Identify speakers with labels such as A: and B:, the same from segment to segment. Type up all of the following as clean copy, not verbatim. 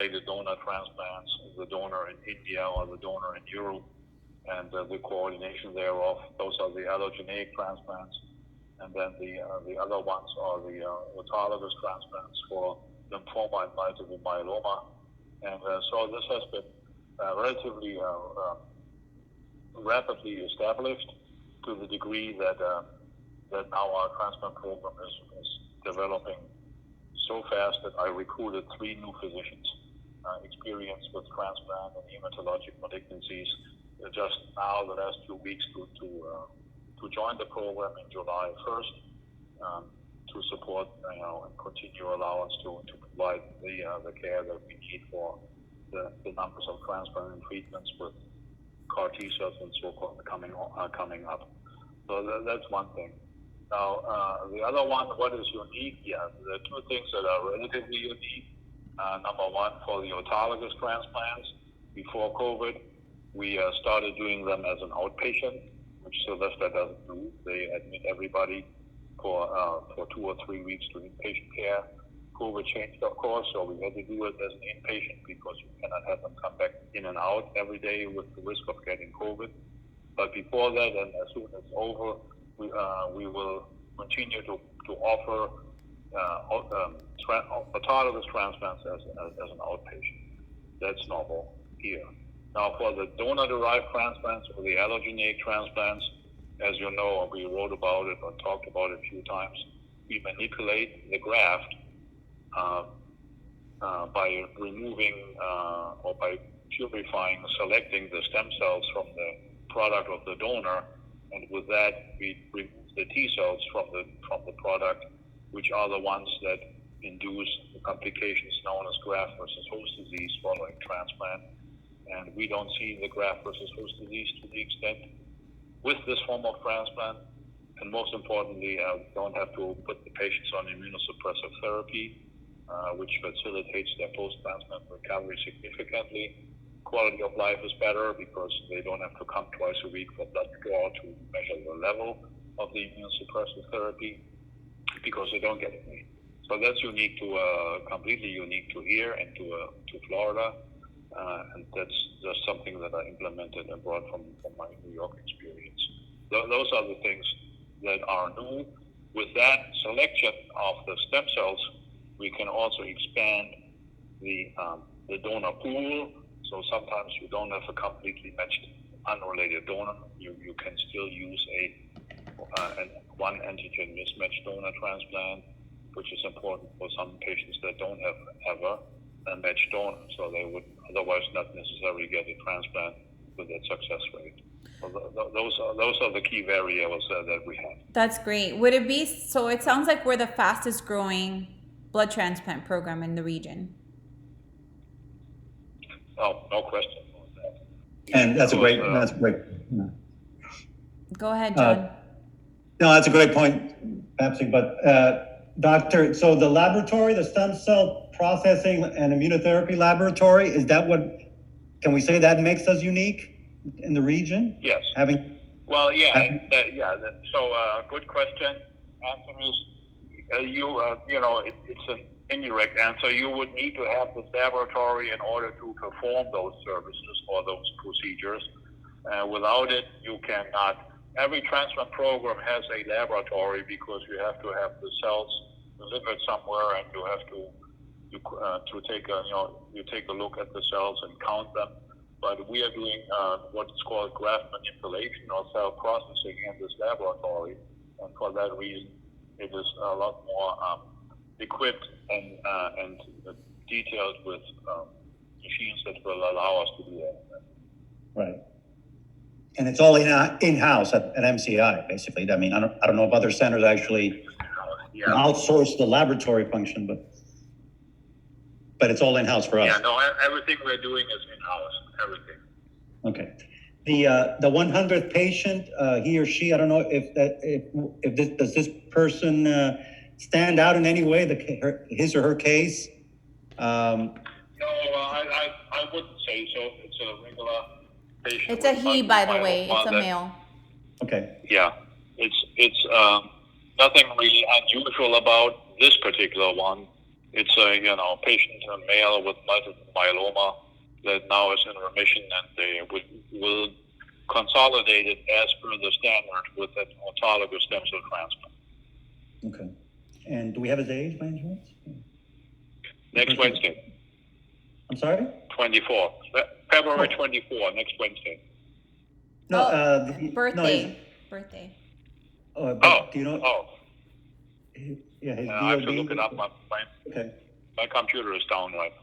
A: unrelated donor transplants, the donor in India or the donor in Europe, and the coordination thereof. Those are the allogeneic transplants. And then the other ones are the autologous transplants for lymphoma and multiple myeloma. And so this has been relatively rapidly established to the degree that now our transplant program is developing so fast that I recruited 3 new physicians experienced with transplant and hematologic malignancies just now the last few weeks to join the program in July 1st to support and continue allow us to provide the care that we need for the numbers of transplant and treatments with CAR T cells and so forth coming up. So that's one thing. Now, the other one, what is unique? Yeah, the 2 things that are relatively unique. Number one, for the autologous transplants, before COVID, we started doing them as an outpatient, which Sylvester doesn't do. They admit everybody for 2 or 3 weeks to inpatient care. COVID changed, of course, so we had to do it as an inpatient because you cannot have them come back in and out every day with the risk of getting COVID. But before that, and as soon as it's over, we will continue to offer autologous transplants as an outpatient. That's normal here. Now, for the donor-derived transplants or the allogeneic transplants, as you know, we wrote about it or talked about it a few times, we manipulate the graft by removing or by purifying, selecting the stem cells from the product of the donor, and with that we remove the T cells from the product, which are the ones that induce the complications known as graft versus host disease following transplant. And we don't see the graft versus host disease to the extent with this form of transplant. And most importantly, we don't have to put the patients on immunosuppressive therapy, which facilitates their post-transplant recovery significantly. Quality of life is better because they don't have to come twice a week for blood draw to measure the level of the immunosuppressive therapy because they don't get it. So that's unique completely unique to here and to Florida. And that's just something that I implemented and brought from my New York experience. Those are the things that are new. With that selection of the stem cells, we can also expand the donor pool. So sometimes you don't have a completely matched unrelated donor. You can still use one antigen mismatched donor transplant, which is important for some patients that don't have a matched donor, so they would otherwise not necessarily get a transplant with that success rate. So those are the key variables that we have.
B: That's great. Would it be, so it sounds like we're the fastest growing blood transplant program in the region.
A: Oh, no question about that.
C: And that's a great.
B: Go ahead, John.
C: No, that's a great point, Papsy. But Doctor, so the laboratory, the stem cell processing and immunotherapy laboratory, is that what? Can we say that makes us unique in the region?
A: Yes. Well, yeah. So, good question. Answer is, it's an indirect answer. You would need to have this laboratory in order to perform those services or those procedures. Without it, you cannot. Every transplant program has a laboratory because you have to have the cells delivered somewhere, and you have to take a look at the cells and count them. But we are doing what's called graft manipulation or cell processing in this laboratory, and for that reason, it is a lot more equipped and detailed with machines that will allow us to do that.
C: Right. And it's all in-house at MCI, basically. I mean, I don't know if other centers actually outsource the laboratory function, but it's all in-house for us.
A: Yeah, no, everything we're doing is in-house, everything.
C: Okay. The 100th patient, he or she, I don't know does this person stand out in any way, his or her case?
A: No, I wouldn't say so. It's a regular patient.
B: It's a he, by the way. It's a male.
C: Okay.
A: Yeah, it's nothing really unusual about this particular one. It's a patient, a male with multiple myeloma that now is in remission, and they will consolidate it as per the standard with an autologous stem cell transplant.
C: Okay. And do we have his age by any chance?
A: Next Wednesday.
C: I'm sorry?
A: 24. February 24, next Wednesday.
C: No,
B: birthday.
C: But do you know?
A: Oh.
C: Yeah, his
A: I have to
C: DOB.
A: look it up.
C: Okay.
A: My computer is down right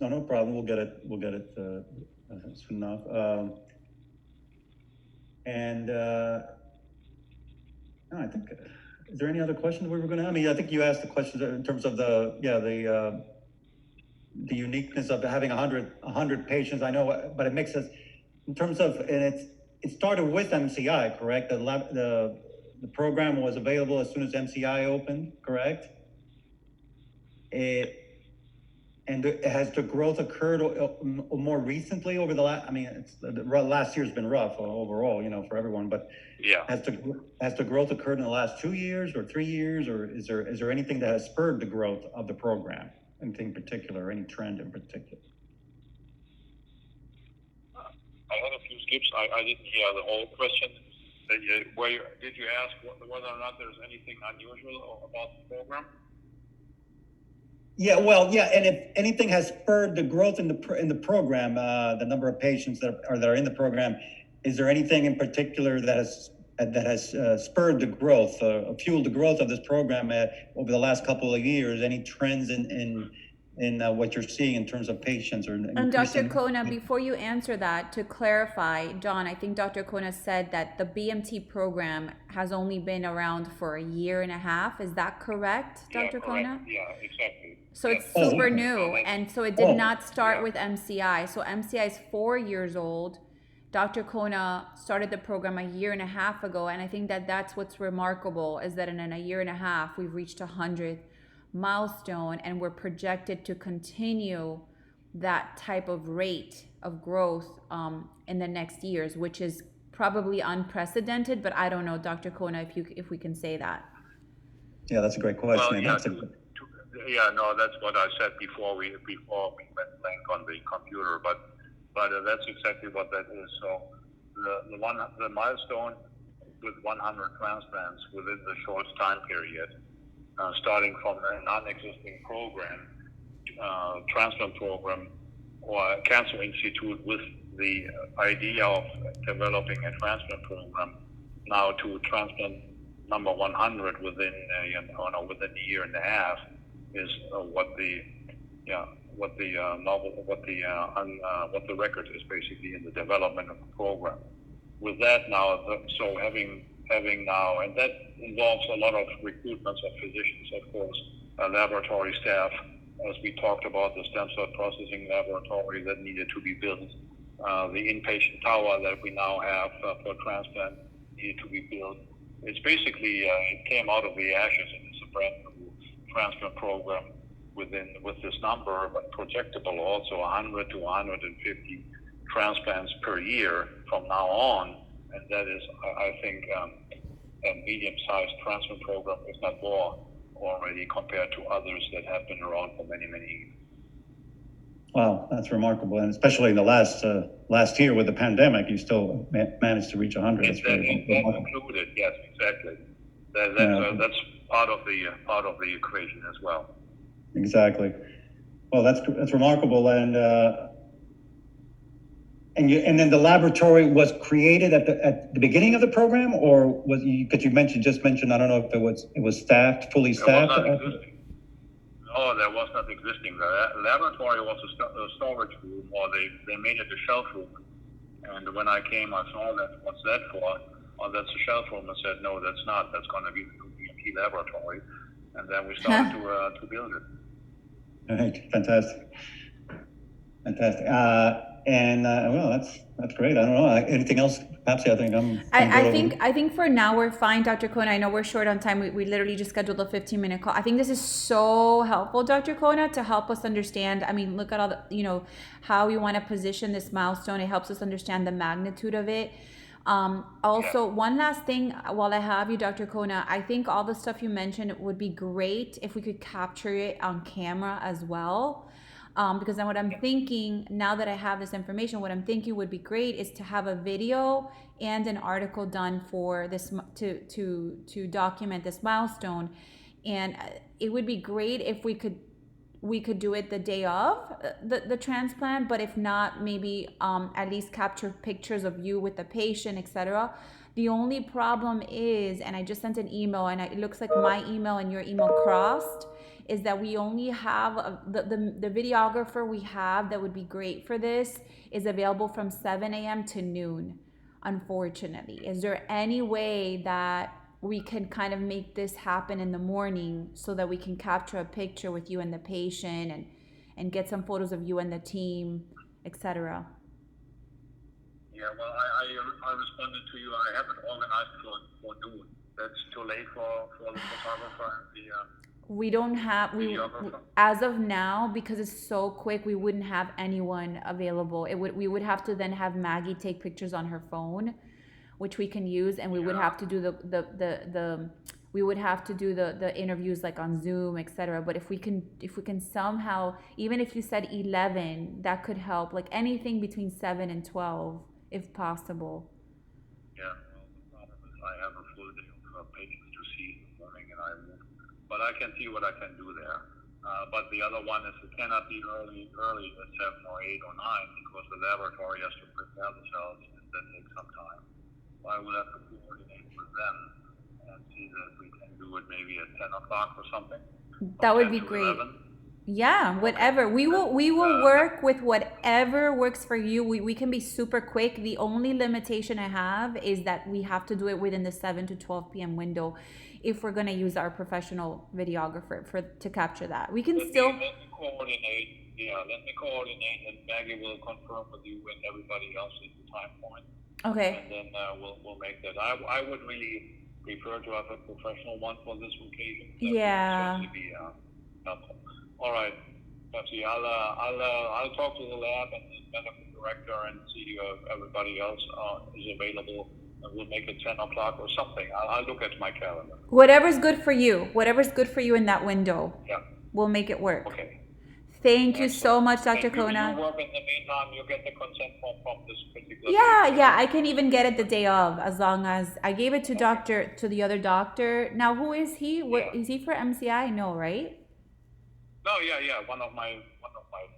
A: now.
C: No problem. We'll get it soon enough. No, I think. Is there any other questions we were going to? I mean, I think you asked the questions in terms of the uniqueness of having 100 patients. I know, but it makes us in terms of, and it started with MCI, correct? The program was available as soon as MCI opened, correct? And has the growth occurred more recently over the last? I mean, the last year's been rough overall, for everyone. But
A: yeah,
C: has the growth occurred in the last 2 years or 3 years, or is there anything that has spurred the growth of the program? Anything particular, any trend in particular?
A: I had a few skips. I didn't hear the whole question. Did you ask whether or not there's anything unusual about the program?
C: Yeah, well, yeah, and if anything has spurred the growth in the program, the number of patients that are in the program, is there anything in particular that has spurred the growth, fueled the growth of this program over the last couple of years? Any trends in what you're seeing in terms of patients or
B: and Dr. Koehne, before you answer that, to clarify, John, I think Dr. Koehne said that the BMT program has only been around for a year and a half. Is that correct, Dr. Koehne?
A: Yeah, exactly.
B: So it's super new, and so it did not start with MCI. So MCI is 4 years old. Dr. Koehne started the program a year and a half ago, and I think that that's what's remarkable, is that in a year and a half, we've reached 100th milestone, and we're projected to continue that type of rate of growth in the next years, which is probably unprecedented. But I don't know, Dr. Koehne, if we can say that.
C: Yeah, that's a great question.
A: Well, no, that's what I said before we went blank on the computer, but that's exactly what that is. So the milestone with 100 transplants within the short time period, starting from a non-existing program, transplant program, or a cancer institute with the idea of developing a transplant program, now to transplant number 100 within a year and a half, is what the record is basically in the development of the program. With that now, so having now, and that involves a lot of recruitments of physicians, of course, laboratory staff, as we talked about, the stem cell processing laboratory that needed to be built, the inpatient tower that we now have for transplant needed to be built. It's basically, it came out of the ashes, and it's a brand new transplant program with this number, but projectable also 100 to 150 transplants per year from now on. And that is, I think, a medium-sized transplant program, if not more, already compared to others that have been around for many, many years.
C: Wow, that's remarkable, and especially in the last year with the pandemic, you still managed to reach 100.
A: That's included, yes, exactly. That's part of the equation as well.
C: Exactly. Well, that's remarkable, and then the laboratory was created at the beginning of the program, or was because you just mentioned, I don't know if it was staffed, fully staffed.
A: No, that was not existing. The laboratory was a storage room, or they made it a shelf room. And when I came, I saw that. What's that for? Oh, that's a shelf room. I said, no, that's not. That's going to be the BMT laboratory. And then we started to build it.
C: All right, fantastic. Well, that's great. I don't know. Anything else, Patsy?
B: I think for now we're fine, Dr. Koehne. I know we're short on time. We literally just scheduled a 15-minute call. I think this is so helpful, Dr. Koehne, to help us understand. I mean, look at all the, how we want to position this milestone. It helps us understand the magnitude of it. Also, one last thing while I have you, Dr. Koehne, I think all the stuff you mentioned would be great if we could capture it on camera as well. Because then what I'm thinking, now that I have this information, what I'm thinking would be great is to have a video and an article done for this to document this milestone. And it would be great if we could do it the day of the transplant, but if not, maybe at least capture pictures of you with the patient, etc. The only problem is, and I just sent an email, and it looks like my email and your email crossed, is that we only have the videographer we have that would be great for this is available from 7 a.m. to noon, unfortunately. Is there any way that we can kind of make this happen in the morning so that we can capture a picture with you and the patient and get some photos of you and the team, etc.?
A: Yeah, well, I responded to you. I haven't organized for noon. That's too late for the photographer and the
B: we don't have as of now, because it's so quick, we wouldn't have anyone available. We would have to then have Maggie take pictures on her phone, which we can use, and we would have to do the interviews like on Zoom, etc. But if we can somehow, even if you said 11, that could help, like anything between 7 and 12 if possible.
A: Yeah, well, the problem is I have a full day of patients to see in the morning, and but I can see what I can do there. But the other one is it cannot be early at 7 or 8 or 9 because the laboratory has to prepare the cells, and that takes some time. So I will have to coordinate with them and see that we can do it maybe at 10 o'clock or something.
B: That would be great. 11. Yeah, whatever. We will work with whatever works for you. We can be super quick. The only limitation I have is that we have to do it within the 7 to 12 p.m. window if we're going to use our professional videographer to capture that. We can
A: let me coordinate. Yeah, let me coordinate, and Maggie will confirm with you and everybody else at the time point.
B: Okay.
A: And then we'll make that. I would really prefer to have a professional one for this occasion. That
B: yeah.
A: would certainly be helpful. All right, Betsy. I'll talk to the lab and the medical director and see if everybody else is available. And we'll make it 10 o'clock or something. I'll look at my calendar.
B: Whatever's good for you. Whatever's good for you in that window.
A: Yeah.
B: We'll make it work.
A: Okay.
B: Thank you so much, Dr. Koehne.
A: You work in the meantime, you get the consent form from this particular.
B: Yeah. I can even get it the day of, as long as I gave it to the other doctor. Now, who is he? What is he for MCI? No, right?
A: No, yeah. One of my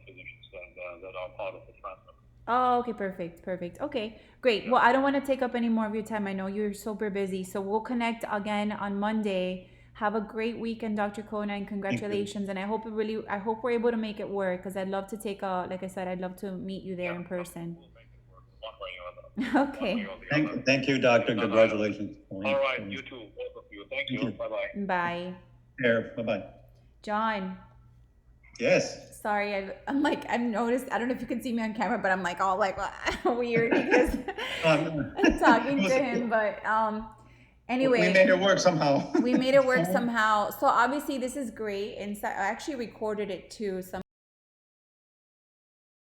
A: physicians that are part of the transplant.
B: Oh, okay, perfect. Okay, great. Well, I don't want to take up any more of your time. I know you're super busy, so we'll connect again on Monday. Have a great weekend, Dr. Koehne, and congratulations. And I hope we're able to make it work, because I'd love to like I said, I'd love to meet you there in person.
A: We'll make it work one way or the other.
B: Okay.
C: Thank you, doctor. Congratulations.
A: All right, you too, both of you. Thank you. Bye-bye.
B: Bye.
C: Here, bye-bye.
B: John.
C: Yes.
B: Sorry, I've noticed, I don't know if you can see me on camera, but I'm like all like weird because I'm talking to him, but anyway.
C: We made it work somehow.
B: We made it work somehow. So obviously this is great. And I actually recorded it too.